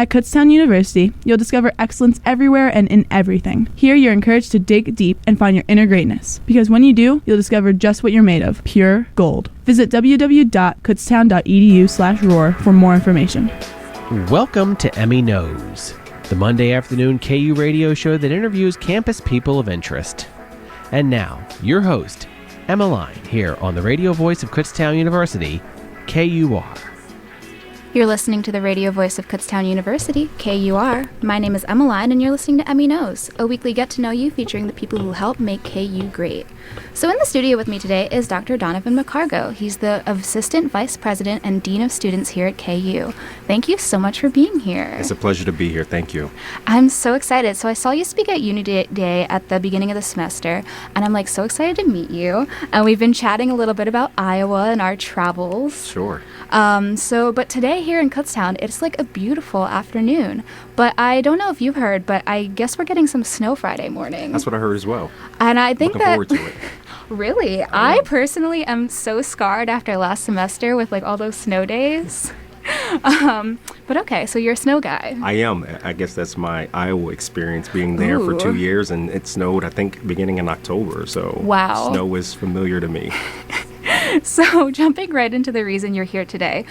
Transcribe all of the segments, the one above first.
At Kutztown University, you'll discover excellence everywhere and in everything. Here, you're encouraged to dig deep and find your inner greatness. Because when you do, you'll discover just what you're made of, pure gold. Visit www.kutztown.edu/roar for more information. Welcome to Emmy Knows, the Monday afternoon KU radio show that interviews campus people of interest. And now, your host, Emmeline, here on the radio voice of Kutztown University, KUR. You're listening to the radio voice of Kutztown University, KUR. My name is Emmeline, and you're listening to Emmy Knows, a weekly get-to-know-you featuring the people who help make KU great. So in the studio with me today is Dr. Donavan McCargo. He's the Assistant Vice President and Dean of Students here at KU. Thank you so much for being here. It's a pleasure to be here. Thank you. I'm so excited. So I saw you speak at Unity Day at the beginning of the semester, and I'm so excited to meet you. And we've been chatting a little bit about Iowa and our travels. Sure. But today here in Kutztown, it's a beautiful afternoon. But I don't know if you've heard, but I guess we're getting some snow Friday morning. That's what I heard as well. And I think Looking forward to it. Really? I personally am so scarred after last semester with all those snow days. But okay, so you're a snow guy. I am. I guess that's my Iowa experience, being there for 2 years, and it snowed, I think, beginning in October. So wow. Snow is familiar to me. So jumping right into the reason you're here today.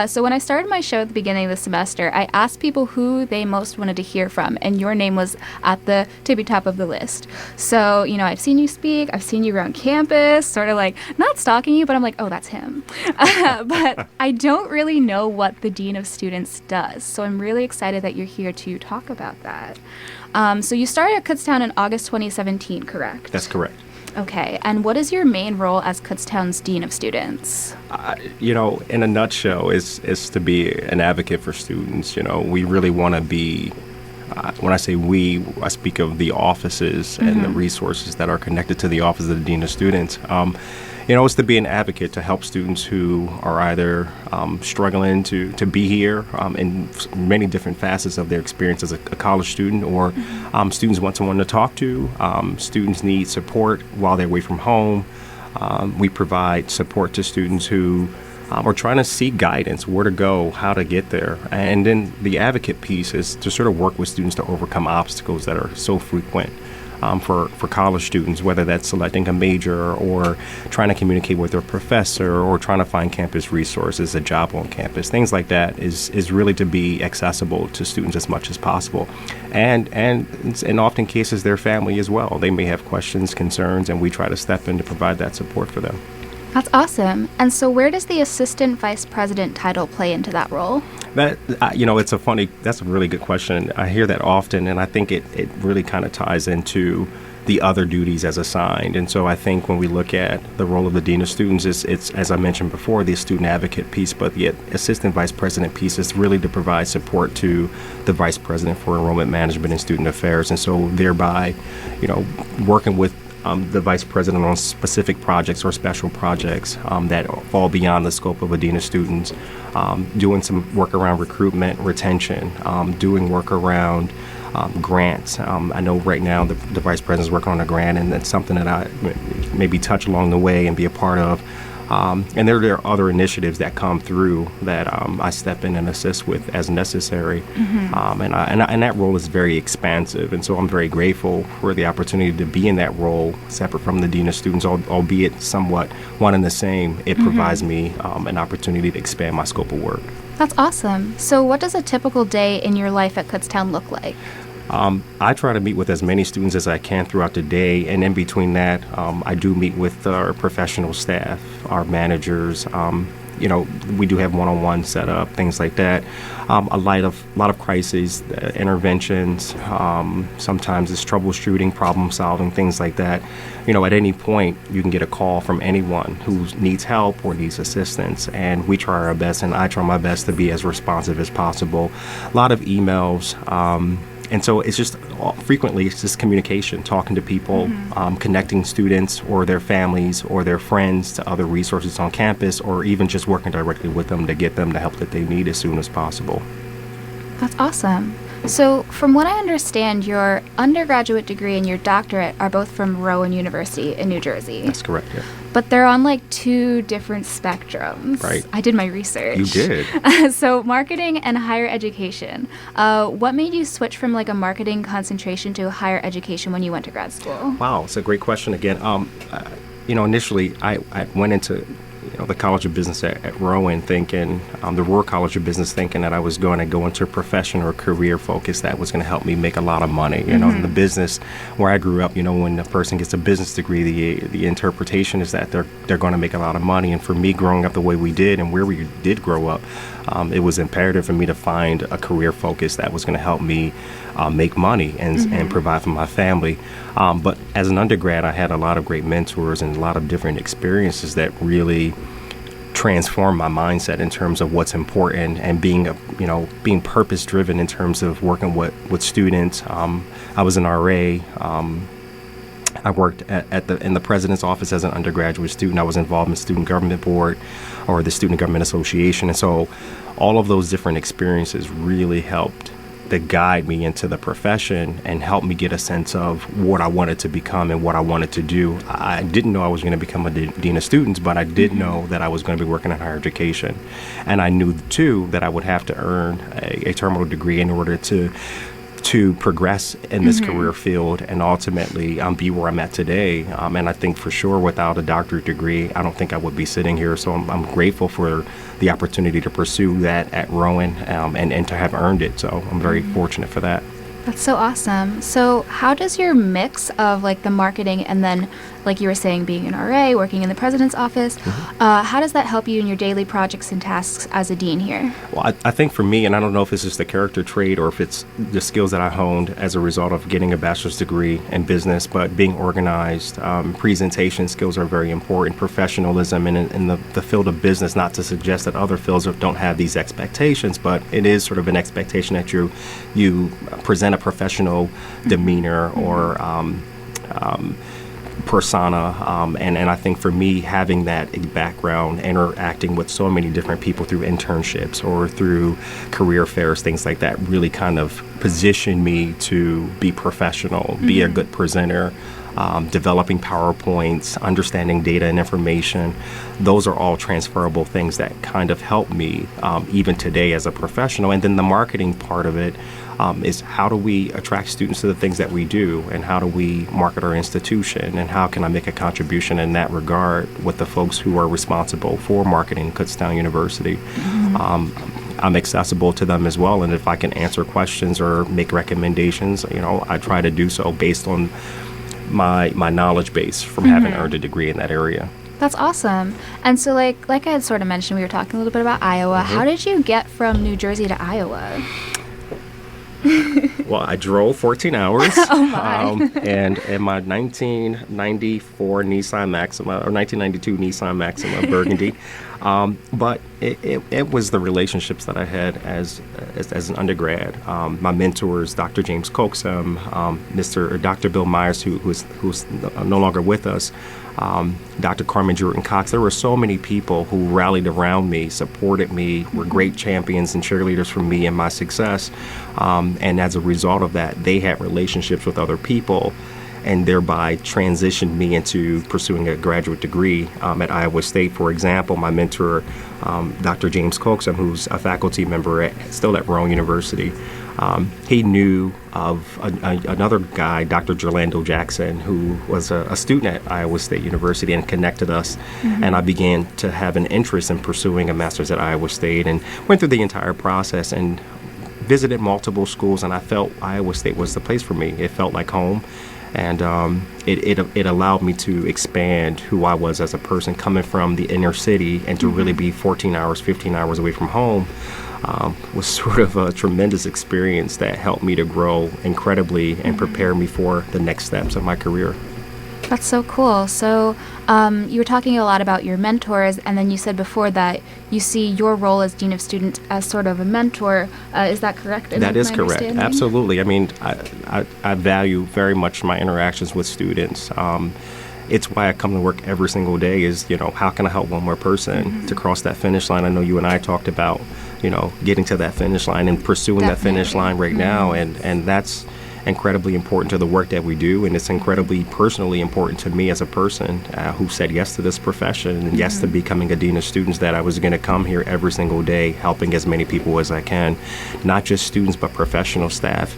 So when I started my show at the beginning of the semester, I asked people who they most wanted to hear from, and your name was at the tippy top of the list. So, I've seen you speak, I've seen you around campus, sort of not stalking you, but I'm oh, that's him. But I don't really know what the Dean of Students does. So I'm really excited that you're here to talk about that. So you started at Kutztown in August 2017, correct? That's correct. Okay, and what is your main role as Kutztown's Dean of Students? In a nutshell, is to be an advocate for students. We really want to be, when I say we, I speak of the offices and the resources that are connected to the Office of the Dean of Students. It's to be an advocate to help students who are either struggling to be here in many different facets of their experience as a college student, or students want someone to talk to. Students need support while they're away from home. We provide support to students who are trying to seek guidance, where to go, how to get there. And then the advocate piece is to sort of work with students to overcome obstacles that are so frequent. For college students, whether that's selecting a major or trying to communicate with their professor or trying to find campus resources, a job on campus, things like that is really to be accessible to students as much as possible. And in often cases, their family as well. They may have questions, concerns, and we try to step in to provide that support for them. That's awesome. And so where does the Assistant Vice President title play into that role? That's a really good question. I hear that often, and I think it really kind of ties into the other duties as assigned. And so I think when we look at the role of the Dean of Students, it's as I mentioned before, the student advocate piece, but the Assistant Vice President piece is really to provide support to the Vice President for Enrollment Management and Student Affairs. And so thereby, working with the Vice President on specific projects or special projects that fall beyond the scope of a Dean of Students, doing some work around recruitment, retention, doing work around grants. I know right now the Vice President is working on a grant, and that's something that I maybe touch along the way and be a part of. And there are other initiatives that come through that I step in and assist with as necessary. And that role is very expansive. And so I'm very grateful for the opportunity to be in that role, separate from the Dean of Students, albeit somewhat one and the same. It provides me an opportunity to expand my scope of work. That's awesome. So what does a typical day in your life at Kutztown look like? I try to meet with as many students as I can throughout the day, and in between that, I do meet with our professional staff, our managers. We do have one-on-one set up, things like that. A lot of crises, interventions. Sometimes it's troubleshooting, problem solving, things like that. At any point, you can get a call from anyone who needs help or needs assistance, and we try our best, and I try my best to be as responsive as possible. A lot of emails. And so it's just frequently it's just communication, talking to people, connecting students or their families or their friends to other resources on campus, or even just working directly with them to get them the help that they need as soon as possible. That's awesome. So, from what I understand, your undergraduate degree and your doctorate are both from Rowan University in New Jersey. That's correct, yeah. But they're on like two different spectrums. Right. I did my research. You did. So, marketing and higher education. What made you switch from like a marketing concentration to higher education when you went to grad school? Wow, it's a great question again. Initially, I went into the College of Business at Rowan thinking, the Royal College of Business thinking that I was going to go into a profession or career focus that was going to help me make a lot of money. You know, in the business where I grew up, when a person gets a business degree, the interpretation is that they're going to make a lot of money. And for me, growing up the way we did and where we did grow up, it was imperative for me to find a career focus that was going to help me make money and provide for my family. But as an undergrad, I had a lot of great mentors and a lot of different experiences that really transformed my mindset in terms of what's important and being purpose driven in terms of working with students. I was an RA. I worked in the president's office as an undergraduate student. I was involved in the student government board or the student government association. And so all of those different experiences really helped to guide me into the profession and help me get a sense of what I wanted to become and what I wanted to do. I didn't know I was going to become a dean of students, but I did know that I was going to be working in higher education. And I knew, too, that I would have to earn a terminal degree in order to progress in this career field and ultimately be where I'm at today. And I think for sure without a doctorate degree, I don't think I would be sitting here. So I'm grateful for the opportunity to pursue that at Rowan and to have earned it. So I'm very fortunate for that. That's so awesome. So how does your mix of like the marketing and then, like you were saying, being an RA, working in the president's office, how does that help you in your daily projects and tasks as a dean here? Well, I think for me, and I don't know if it's just the character trait or if it's the skills that I honed as a result of getting a bachelor's degree in business, but being organized, presentation skills are very important, professionalism in the field of business, not to suggest that other fields don't have these expectations, but it is sort of an expectation that you present a professional demeanor or persona, and I think for me, having that background, interacting with so many different people through internships or through career fairs, things like that, really kind of positioned me to be professional, be a good presenter, developing PowerPoints, understanding data and information. Those are all transferable things that kind of help me even today as a professional. And then the marketing part of it is how do we attract students to the things that we do, and how do we market our institution, and how can I make a contribution in that regard with the folks who are responsible for marketing Kutztown University. I'm accessible to them as well, and if I can answer questions or make recommendations, I try to do so based on my knowledge base from having earned a degree in that area. That's awesome. And so like I had sort of mentioned, we were talking a little bit about Iowa. How did you get from New Jersey to Iowa? Well, I drove 14 hours. Oh my. And in my 1994 Nissan Maxima, or 1992 Nissan Maxima Burgundy. But it was the relationships that I had as an undergrad. My mentors, Dr. James Coxum, Dr. Bill Myers, who's no longer with us, Dr. Carmen Jordan Cox. There were so many people who rallied around me, supported me, were great champions and cheerleaders for me and my success. And as a result of that, they had relationships with other people and thereby transitioned me into pursuing a graduate degree at Iowa State. For example, my mentor, Dr. James Coxum, who's a faculty member still at Rowan University, he knew of another guy, Dr. Gerlando Jackson, who was a student at Iowa State University, and connected us. And I began to have an interest in pursuing a master's at Iowa State and went through the entire process and visited multiple schools, and I felt Iowa State was the place for me. It felt like home. And it allowed me to expand who I was as a person coming from the inner city, and to really be 14 hours, 15 hours away from home was sort of a tremendous experience that helped me to grow incredibly and prepare me for the next steps of my career. That's so cool. So you were talking a lot about your mentors, and then you said before that you see your role as Dean of Students as sort of a mentor. Is that correct? That is correct. Absolutely. I mean, I value very much my interactions with students. It's why I come to work every single day is, how can I help one more person to cross that finish line? I know you and I talked about, getting to that finish line and pursuing that finish line right now. And that's incredibly important to the work that we do, and it's incredibly personally important to me as a person who said yes to this profession and yes to becoming a dean of students, that I was going to come here every single day helping as many people as I can, not just students but professional staff,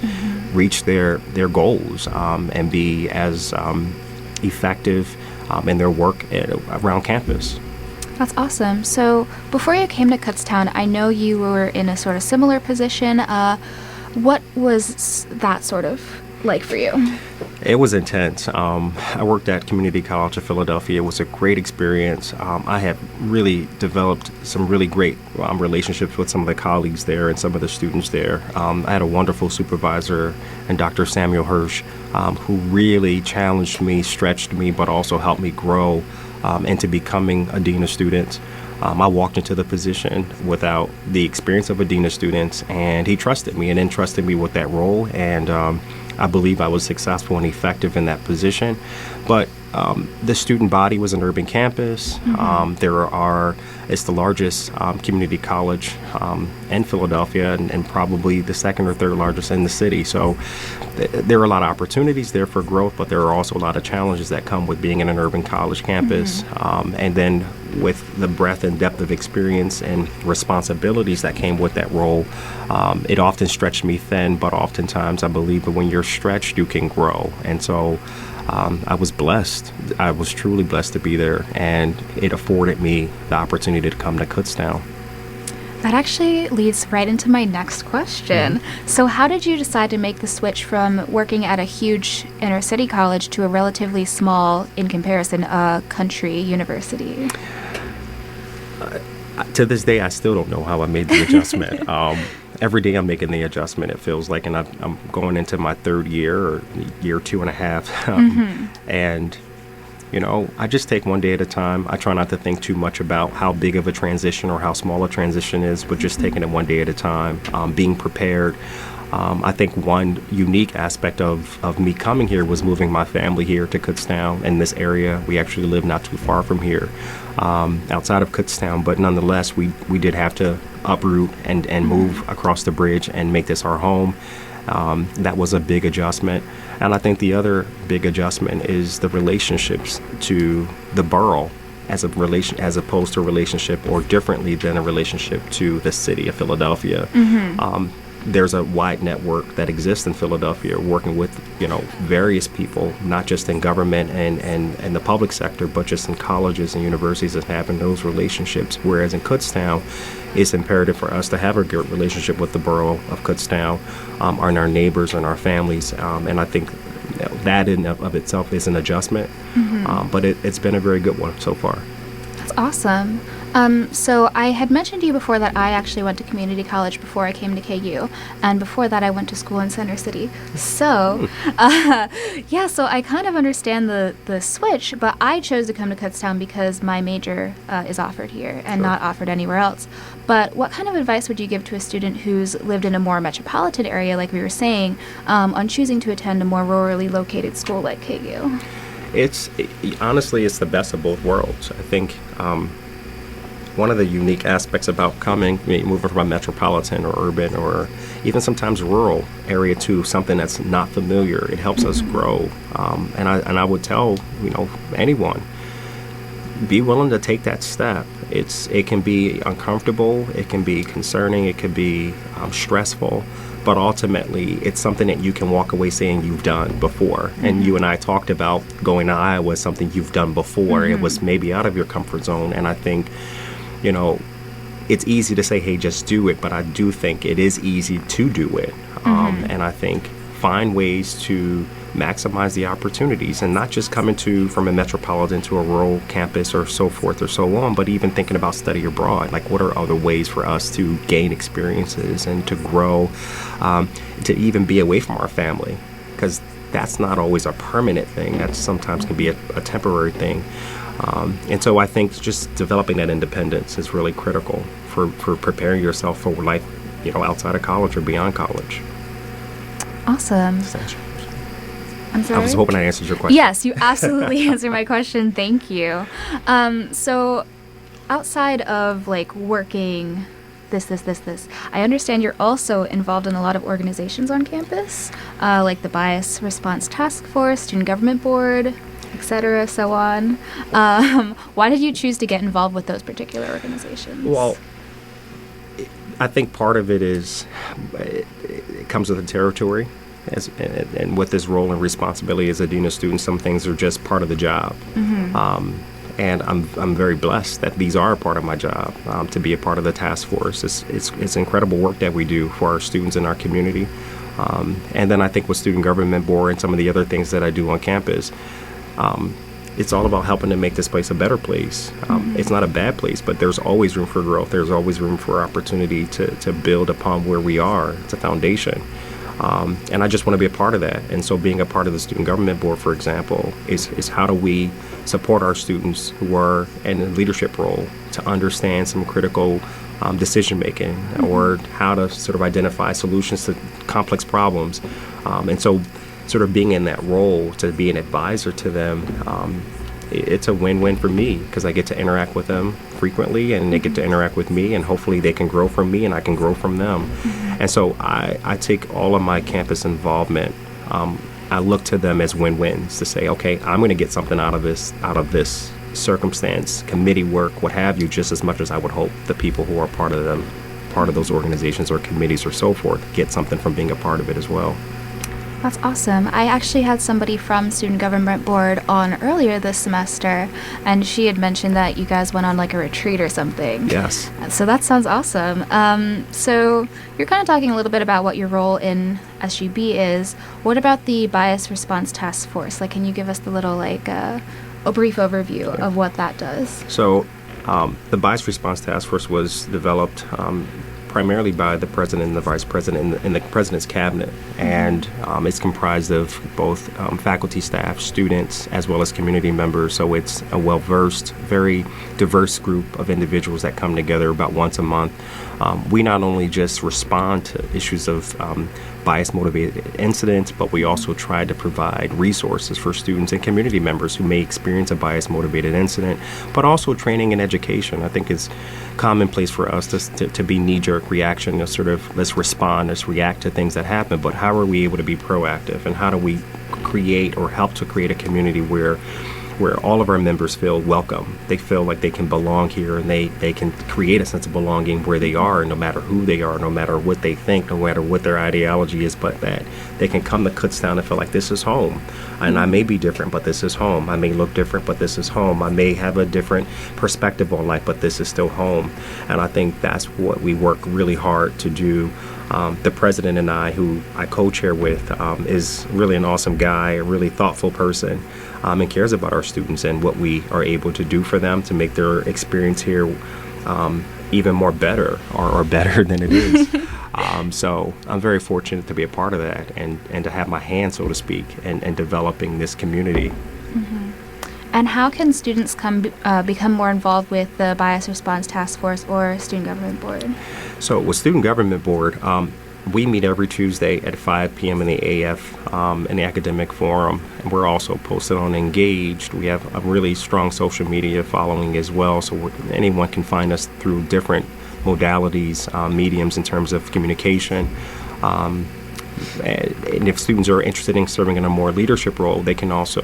reach their goals and be as effective in their work around campus. That's awesome. So before you came to Kutztown, I know you were in a sort of similar position. What was that sort of like for you? It was intense. I worked at Community College of Philadelphia. It was a great experience. I have really developed some really great relationships with some of the colleagues there and some of the students there. I had a wonderful supervisor, and Dr. Samuel Hirsch, who really challenged me, stretched me, but also helped me grow into becoming a dean of students. I walked into the position without the experience of a dean of students, and he trusted me and entrusted me with that role, and I believe I was successful and effective in that position. But the student body was an urban campus. It's the largest community college in Philadelphia, and probably the second or third largest in the city. So there are a lot of opportunities there for growth, but there are also a lot of challenges that come with being in an urban college campus. And then with the breadth and depth of experience and responsibilities that came with that role, it often stretched me thin, but oftentimes I believe that when you're stretched, you can grow. And so I was blessed. I was truly blessed to be there, and it afforded me the opportunity to come to Kutztown. That actually leads right into my next question. So how did you decide to make the switch from working at a huge inner city college to a relatively small, in comparison, country university? To this day, I still don't know how I made the adjustment. Every day I'm making the adjustment, it feels like, and I'm going into my third year, or year 2.5. And, I just take one day at a time. I try not to think too much about how big of a transition or how small a transition is, but just taking it one day at a time, being prepared. I think one unique aspect of me coming here was moving my family here to Kutztown in this area. We actually live not too far from here, outside of Kutztown, but nonetheless, we did have to uproot and move across the bridge and make this our home. That was a big adjustment. And I think the other big adjustment is the relationships to the borough as opposed to a relationship, or differently than a relationship to the city of Philadelphia. There's a wide network that exists in Philadelphia working with, various people, not just in government and the public sector, but just in colleges and universities that having those relationships. Whereas in Kutztown, it's imperative for us to have a good relationship with the borough of Kutztown, and our neighbors and our families. And I think that in of itself is an adjustment, but it's been a very good one so far. That's awesome. So I had mentioned to you before that I actually went to community college before I came to KU, and before that I went to school in Center City. So, so I kind of understand the switch, but I chose to come to Kutztown because my major is offered here and not offered anywhere else. But what kind of advice would you give to a student who's lived in a more metropolitan area, like we were saying, on choosing to attend a more rurally located school like KU? Honestly, it's the best of both worlds. I think one of the unique aspects about moving from a metropolitan or urban or even sometimes rural area to something that's not familiar, it helps us grow. And I would tell anyone, be willing to take that step. It can be uncomfortable, it can be concerning, it can be stressful, but ultimately it's something that you can walk away saying you've done before. And you and I talked about going to Iowa, something you've done before. It was maybe out of your comfort zone, and I think it's easy to say, hey, just do it, but I do think it is easy to do it. And I think find ways to maximize the opportunities, and not just coming from a metropolitan to a rural campus or so forth or so on, but even thinking about study abroad. Like, what are other ways for us to gain experiences and to grow, to even be away from our family? Because that's not always a permanent thing. That sometimes can be a temporary thing. And so I think just developing that independence is really critical for preparing yourself for life, outside of college or beyond college. Awesome. I'm sorry? I was hoping I answered your question. Yes, you absolutely answered my question. Thank you. So outside of working this. I understand you're also involved in a lot of organizations on campus, like the Bias Response Task Force, Student Government Board, etc., so on. Why did you choose to get involved with those particular organizations? Well, I think part of it is it comes with the territory. And with this role and responsibility as a dean of students, some things are just part of the job. And I'm very blessed that these are a part of my job, to be a part of the task force. It's incredible work that we do for our students in our community. And then I think with Student Government Board and some of the other things that I do on campus, it's all about helping to make this place a better place. It's not a bad place, but there's always room for growth. There's always room for opportunity to build upon where we are. It's a foundation. And I just want to be a part of that. And so being a part of the Student Government Board, for example, is how do we support our students who are in a leadership role to understand some critical decision making, or how to sort of identify solutions to complex problems. And so sort of being in that role to be an advisor to them, it's a win-win for me, because I get to interact with them frequently, and they get to interact with me, and hopefully they can grow from me and I can grow from them. And so I take all of my campus involvement, I look to them as win-wins, to say, okay, I'm going to get something out of this circumstance, committee work, what have you, just as much as I would hope the people who are part of those organizations or committees or so forth get something from being a part of it as well. That's awesome. I actually had somebody from Student Government Board on earlier this semester, and she had mentioned that you guys went on like a retreat or something. Yes. So that sounds awesome. So you're kind of talking a little bit about what your role in SGB is. What about the Bias Response Task Force? Like, can you give us the little, like, a brief overview of what that does? So the Bias Response Task Force was developed primarily by the president and the vice president in the president's cabinet, and it's comprised of both faculty, staff, students, as well as community members. So it's a well-versed, very diverse group of individuals that come together about once a month. We not only just respond to issues of bias-motivated incidents, but we also try to provide resources for students and community members who may experience a bias-motivated incident, but also training and education. I think it's commonplace for us to be knee-jerk reaction, to sort of let's respond, let's react to things that happen, but how are we able to be proactive, and how do we create or help to create a community where all of our members feel welcome. They feel like they can belong here, and they can create a sense of belonging where they are, no matter who they are, no matter what they think, no matter what their ideology is, but that they can come to Kutztown and feel like this is home. And I may be different, but this is home. I may look different, but this is home. I may have a different perspective on life, but this is still home. And I think that's what we work really hard to do. The president and I, who I co-chair with, is really an awesome guy, a really thoughtful person, and cares about our students and what we are able to do for them to make their experience here even more better or better than it is. So I'm very fortunate to be a part of that and to have my hand, so to speak, in developing this community. And how can students become more involved with the Bias Response Task Force or Student Government Board? So with Student Government Board, we meet every Tuesday at 5 p.m. in the AF in the academic forum. And we're also posted on Engaged. We have a really strong social media following as well, so anyone can find us through different modalities, mediums in terms of communication. And if students are interested in serving in a more leadership role, they can also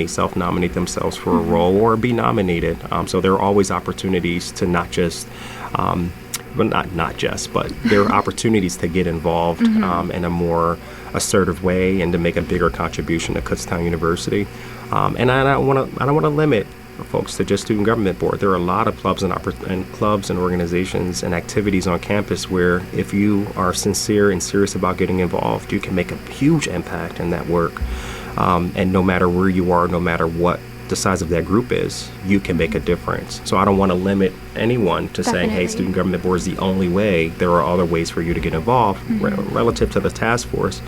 self-nominate themselves for a role or be nominated. So there are always opportunities to not just, but there are opportunities to get involved in a more assertive way and to make a bigger contribution to Kutztown University. And I don't want to limit folks to just Student Government Board. There are a lot of clubs and organizations and activities on campus where if you are sincere and serious about getting involved, you can make a huge impact in that work. And no matter where you are, no matter what the size of that group is, you can make a difference. So I don't want to limit anyone to saying, hey, Student Government Board is the only way. There are other ways for you to get involved. Relative to the task force,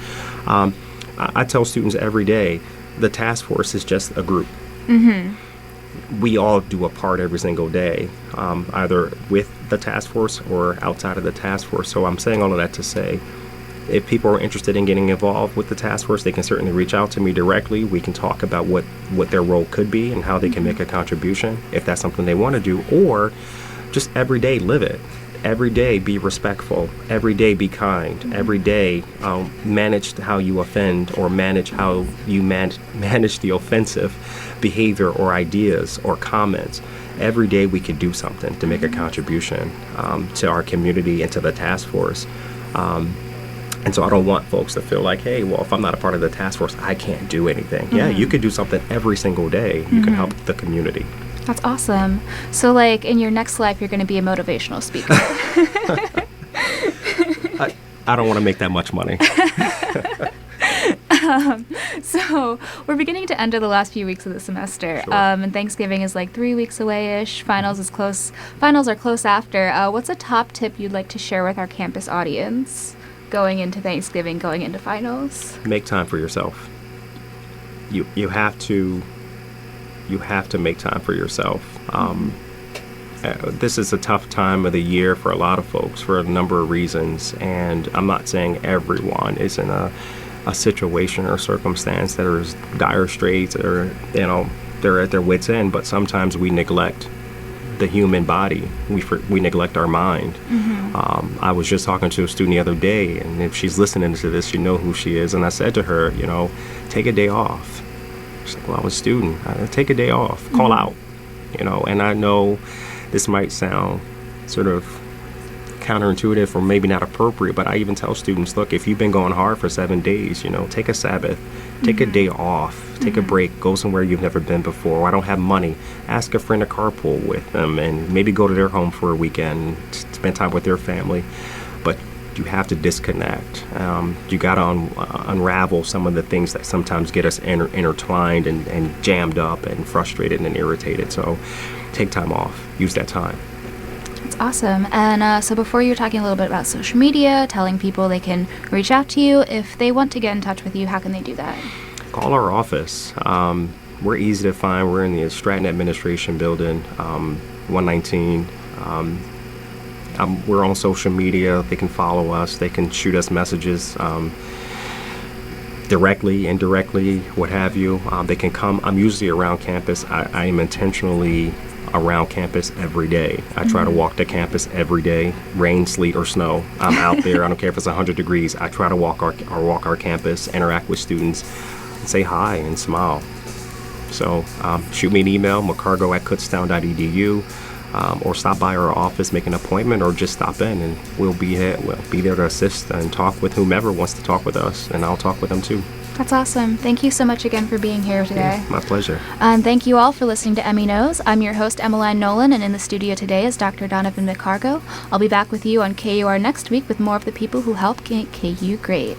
I tell students every day, the task force is just a group. We all do a part every single day, either with the task force or outside of the task force. So I'm saying all of that to say, if people are interested in getting involved with the task force, they can certainly reach out to me directly. We can talk about what their role could be and how they can make a contribution, if that's something they want to do, or just every day live it. every day be respectful, every day be kind, every day manage how you offend or manage how you manage the offensive behavior or ideas or comments. Every day we could do something to make a contribution to our community and to the task force. And so I don't want folks to feel like, hey, well, if I'm not a part of the task force, I can't do anything. Yeah, you could do something every single day. You can help the community. That's awesome. So, like, in your next life, you're going to be a motivational speaker. I don't want to make that much money. So we're beginning to enter the last few weeks of the semester, Sure. And Thanksgiving is like 3 weeks away-ish. Finals are close after. What's a top tip you'd like to share with our campus audience going into Thanksgiving, going into finals? Make time for yourself. You have to make time for yourself. This is a tough time of the year for a lot of folks for a number of reasons, and I'm not saying everyone is in a situation or circumstance that are dire straits or they're at their wits' end, but sometimes we neglect the human body. We neglect our mind. I was just talking to a student the other day, and if she's listening to this, you know who she is. And I said to her, take a day off. She's like, well, I'm a student. Take a day off. Call out. And I know this might sound sort of counterintuitive or maybe not appropriate, but I even tell students, look, if you've been going hard for 7 days, take a Sabbath, take a day off, take a break, go somewhere you've never been before. I don't have money. Ask a friend to carpool with them and maybe go to their home for a weekend, spend time with their family. But you have to disconnect. You got to unravel some of the things that sometimes get us intertwined and jammed up and frustrated and irritated. So take time off. Use that time. That's awesome. And so before you were talking a little bit about social media, telling people they can reach out to you. If they want to get in touch with you, how can they do that? Call our office. We're easy to find. We're in the Stratton Administration Building, 119. We're on social media. They can follow us. They can shoot us messages directly, indirectly, what have you. They can come. I'm usually around campus. I am intentionally around campus every day. I try to walk the campus every day, rain, sleet, or snow. I'm out there. I don't care if it's 100 degrees. I try to walk our campus, interact with students, and say hi and smile. So shoot me an email, mccargo@kutztown.edu, or stop by our office, make an appointment, or just stop in, and we'll be there to assist and talk with whomever wants to talk with us, and I'll talk with them too. That's awesome. Thank you so much again for being here today. Yeah, my pleasure. And thank you all for listening to Emmy Knows. I'm your host, Emmeline Nolan, and in the studio today is Dr. Donavan McCargo. I'll be back with you on KUR next week with more of the people who help make KU great.